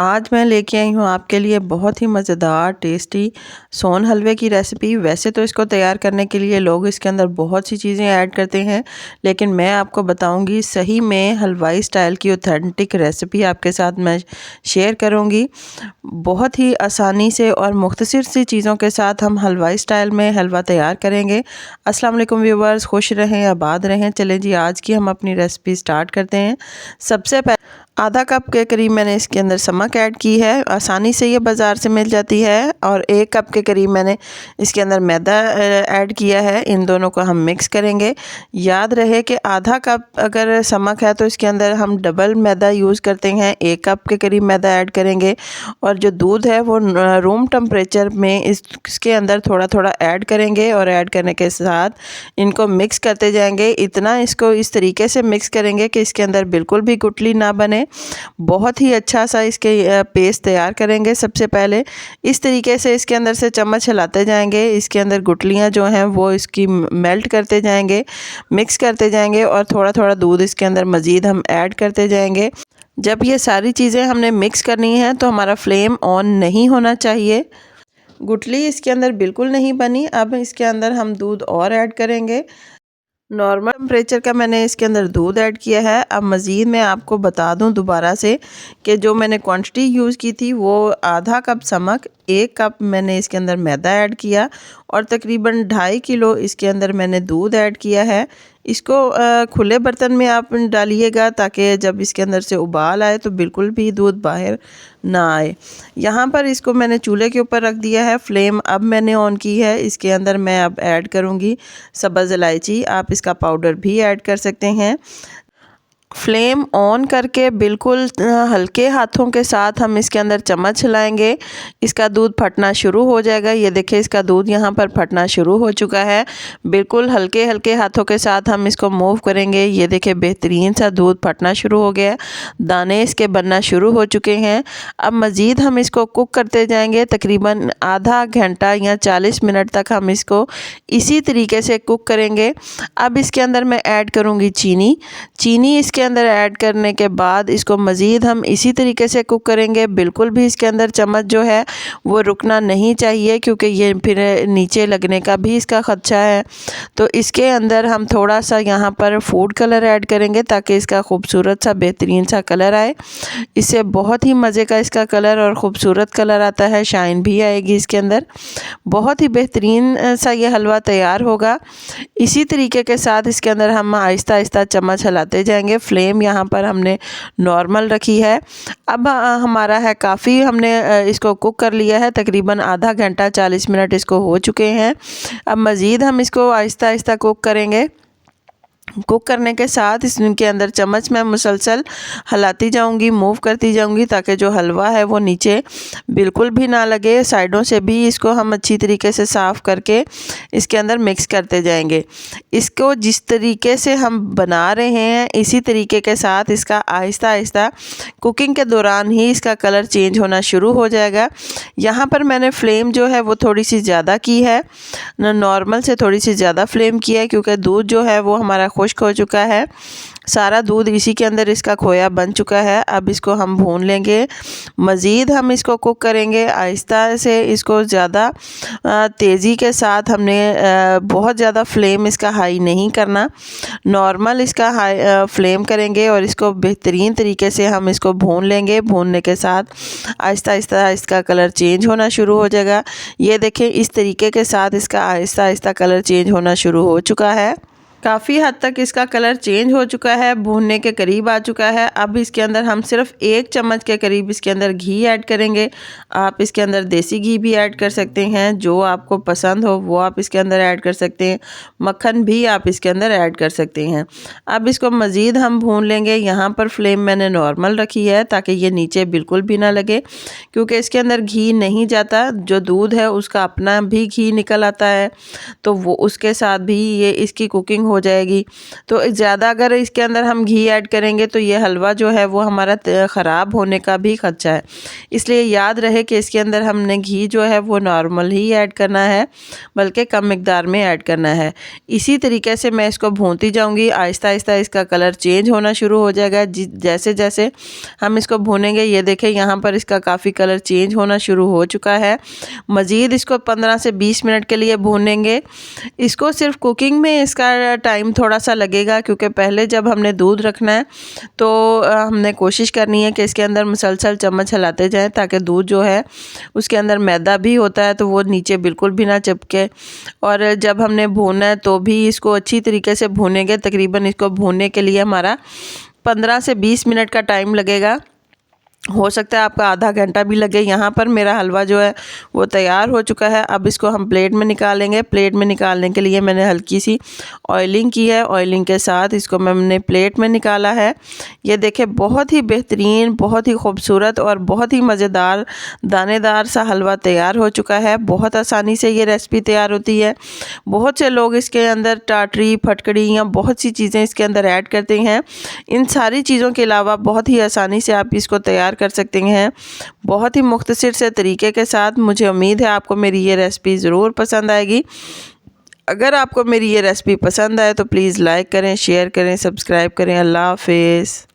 आज मैं लेके आई हूँ आपके लिए बहुत ही मज़ेदार टेस्टी सोन हलवे की रेसिपी। वैसे तो इसको तैयार करने के लिए लोग इसके अंदर बहुत सी चीज़ें ऐड करते हैं, लेकिन मैं आपको बताऊंगी सही में हलवाई स्टाइल की ऑथेंटिक रेसिपी आपके साथ मैं शेयर करूंगी। बहुत ही आसानी से और मुख्तसर सी चीज़ों के साथ हम हलवाई स्टाइल में हलवा तैयार करेंगे। अस्सलाम वालेकुम व्यूवर्स, खुश रहें आबाद रहें। चलें जी, आज की हम अपनी रेसिपी स्टार्ट करते हैं। सबसे पहले आधा कप के करीब मैंने इसके अंदर नमक ऐड की है, आसानी से ये बाज़ार से मिल जाती है। और 1 कप के करीब मैंने इसके अंदर मैदा ऐड किया है। इन दोनों को हम मिक्स करेंगे। याद रहे कि आधा कप अगर नमक है तो इसके अंदर हम डबल मैदा यूज़ करते हैं, 1 कप के करीब मैदा ऐड करेंगे। और जो दूध है वो रूम टेम्परेचर में इसके अंदर थोड़ा थोड़ा ऐड करेंगे और ऐड करने के साथ इनको मिक्स करते जाएंगे। इतना इसको इस तरीके से मिक्स करेंगे कि इसके अंदर बिल्कुल भी गुठली ना बने। बहुत ही अच्छा सा इसके पेस्ट तैयार करेंगे। सबसे पहले इस तरीके से इसके अंदर से चम्मच हिलाते जाएंगे, इसके अंदर गुठलियाँ जो हैं वो इसकी मेल्ट करते जाएंगे, मिक्स करते जाएंगे और थोड़ा थोड़ा दूध इसके अंदर मज़ीद हम ऐड करते जाएंगे। जब ये सारी चीज़ें हमने मिक्स करनी है तो हमारा फ्लेम ऑन नहीं होना चाहिए। गुठली इसके अंदर बिल्कुल नहीं बनी। अब इसके अंदर हम दूध और ऐड करेंगे। नॉर्मल टेम्परेचर का मैंने इसके अंदर दूध ऐड किया है। अब मज़ीद मैं आपको बता दूं दोबारा से कि जो मैंने क्वांटिटी यूज़ की थी वो आधा कप नमक, 1 कप मैंने इसके अंदर मैदा ऐड किया और तकरीबन 2.5 किलो इसके अंदर मैंने दूध ऐड किया है। इसको खुले बर्तन में आप डालिएगा ताकि जब इसके अंदर से उबाल आए तो बिल्कुल भी दूध बाहर ना आए। यहाँ पर इसको मैंने चूल्हे के ऊपर रख दिया है। फ्लेम अब मैंने ऑन की है। इसके अंदर मैं अब ऐड करूँगी सब्ज़ इलायची, आप इसका पाउडर भी ऐड कर सकते हैं। फ्लेम ऑन करके बिल्कुल हल्के हाथों के साथ हम इसके अंदर चम्मच हिलाएंगे। इसका दूध फटना शुरू हो जाएगा। ये देखिए इसका दूध यहाँ पर फटना शुरू हो चुका है। बिल्कुल हल्के हल्के हाथों के साथ हम इसको मूव करेंगे। ये देखिए बेहतरीन सा दूध फटना शुरू हो गया, दाने इसके बनना शुरू हो चुके हैं। अब मज़ीद हम इसको कुक करते जाएंगे। तकरीबन आधा घंटा या 40 मिनट तक हम इसको इसी तरीके से कुक करेंगे। अब इसके अंदर मैं ऐड करूँगी चीनी इसके अंदर ऐड करने के बाद इसको मज़ीद हम इसी तरीके से कुक करेंगे। बिल्कुल भी इसके अंदर चम्मच जो है वो रुकना नहीं चाहिए, क्योंकि ये फिर नीचे लगने का भी इसका खदशा है। तो इसके अंदर हम थोड़ा सा यहाँ पर फूड कलर ऐड करेंगे ताकि इसका खूबसूरत सा बेहतरीन सा कलर आए। इससे बहुत ही मज़े का इसका कलर और ख़ूबसूरत कलर आता है, शाइन भी आएगी इसके अंदर। बहुत ही बेहतरीन सा ये हलवा तैयार होगा। इसी तरीके के साथ इसके अंदर हम आहिस्ता आहिस्ता चम्मच हिलाते जाएंगे। फ्लेम यहाँ पर हमने नॉर्मल रखी है। अब हमारा है काफ़ी, हमने इसको कुक कर लिया है। तकरीबन आधा घंटा 40 मिनट इसको हो चुके हैं। अब मज़ीद हम इसको आहिस्ता आहिस्ता कुक करेंगे। कुक करने के साथ इसके अंदर चम्मच में मुसलसल हिलाती जाऊंगी, मूव करती जाऊंगी ताकि जो हलवा है वो नीचे बिल्कुल भी ना लगे। साइडों से भी इसको हम अच्छी तरीके से साफ़ करके इसके अंदर मिक्स करते जाएंगे। इसको जिस तरीके से हम बना रहे हैं इसी तरीके के साथ इसका आहिस्ता आहिस्ता कुकिंग के दौरान ही इसका कलर चेंज होना शुरू हो जाएगा। यहाँ पर मैंने फ्लेम जो है वो थोड़ी सी ज़्यादा की है, नॉर्मल से थोड़ी सी ज़्यादा फ्लेम की है, क्योंकि दूध जो है वो हमारा खुश्क हो चुका है। सारा दूध इसी के अंदर इसका खोया बन चुका है। अब इसको हम भून लेंगे। मज़ीद हम इसको कुक करेंगे आहिस्ता से। इसको ज़्यादा तेज़ी के साथ हमने बहुत ज़्यादा फ्लेम इसका हाई नहीं करना, नॉर्मल इसका हाई फ्लेम करेंगे और इसको बेहतरीन तरीके से हम इसको भून लेंगे। भूनने के साथ आहिस्ता आहिस्ता इसका कलर चेंज होना शुरू हो जाएगा। ये देखें इस तरीके के साथ इसका आहिस्ता आहिस्ता कलर चेंज होना शुरू हो चुका है। काफ़ी हद तक इसका कलर चेंज हो चुका है, भूनने के करीब आ चुका है। अब इसके अंदर हम सिर्फ 1 चम्मच के करीब इसके अंदर घी ऐड करेंगे। आप इसके अंदर देसी घी भी ऐड कर सकते हैं, जो आपको पसंद हो वो आप इसके अंदर ऐड कर सकते हैं। मक्खन भी आप इसके अंदर ऐड कर सकते हैं। अब इसको मज़ीद हम भून लेंगे। यहाँ पर फ्लेम मैंने नॉर्मल रखी है ताकि ये नीचे बिल्कुल भी ना लगे, क्योंकि इसके अंदर घी नहीं जाता। जो दूध है उसका अपना भी घी निकल आता है, तो वो उसके साथ भी ये इसकी कुकिंग हो जाएगी। तो ज़्यादा अगर इसके अंदर हम घी ऐड करेंगे तो ये हलवा जो है वो हमारा ख़राब होने का भी खदशा है। इसलिए याद रहे कि इसके अंदर हमने घी जो है वो नॉर्मल ही ऐड करना है, बल्कि कम मिकदार में ऐड करना है। इसी तरीके से मैं इसको भूनती जाऊंगी। आहिस्ता आहिस्ता इसका कलर चेंज होना शुरू हो जाएगा। जैसे जैसे हम इसको भूनेंगे, ये देखें यहाँ पर इसका काफ़ी कलर चेंज होना शुरू हो चुका है। मज़ीद इसको 15 से 20 मिनट के लिए भूनेंगे। इसको सिर्फ कुकिंग में इसका टाइम थोड़ा सा लगेगा, क्योंकि पहले जब हमने दूध रखना है तो हमने कोशिश करनी है कि इसके अंदर मुसलसल चम्मच हिलाते जाएं, ताकि दूध जो है उसके अंदर मैदा भी होता है तो वो नीचे बिल्कुल भी ना चिपके। और जब हमने भूना है तो भी इसको अच्छी तरीके से भूनेंगे। तकरीबन इसको भूनने के लिए हमारा 15 से 20 मिनट का टाइम लगेगा। हो सकता है आपका आधा घंटा भी लगे। यहाँ पर मेरा हलवा जो है वो तैयार हो चुका है। अब इसको हम प्लेट में निकालेंगे। प्लेट में निकालने के लिए मैंने हल्की सी ऑयलिंग की है। ऑयलिंग के साथ इसको मैंने प्लेट में निकाला है। ये देखें, बहुत ही बेहतरीन, बहुत ही खूबसूरत और बहुत ही मज़ेदार दानेदार सा हलवा तैयार हो चुका है। बहुत आसानी से ये रेसिपी तैयार होती है। बहुत से लोग इसके अंदर टाटरी, फटकड़ी या बहुत सी चीज़ें इसके अंदर ऐड करते हैं। इन सारी चीज़ों के अलावा बहुत ही आसानी से आप इसको तैयार कर सकते हैं, बहुत ही मुख्तसर से तरीके के साथ। मुझे उम्मीद है आपको मेरी ये रेसिपी ज़रूर पसंद आएगी। अगर आपको मेरी ये रेसिपी पसंद आए तो प्लीज़ लाइक करें, शेयर करें, सब्सक्राइब करें। अल्लाह हाफ़िज़।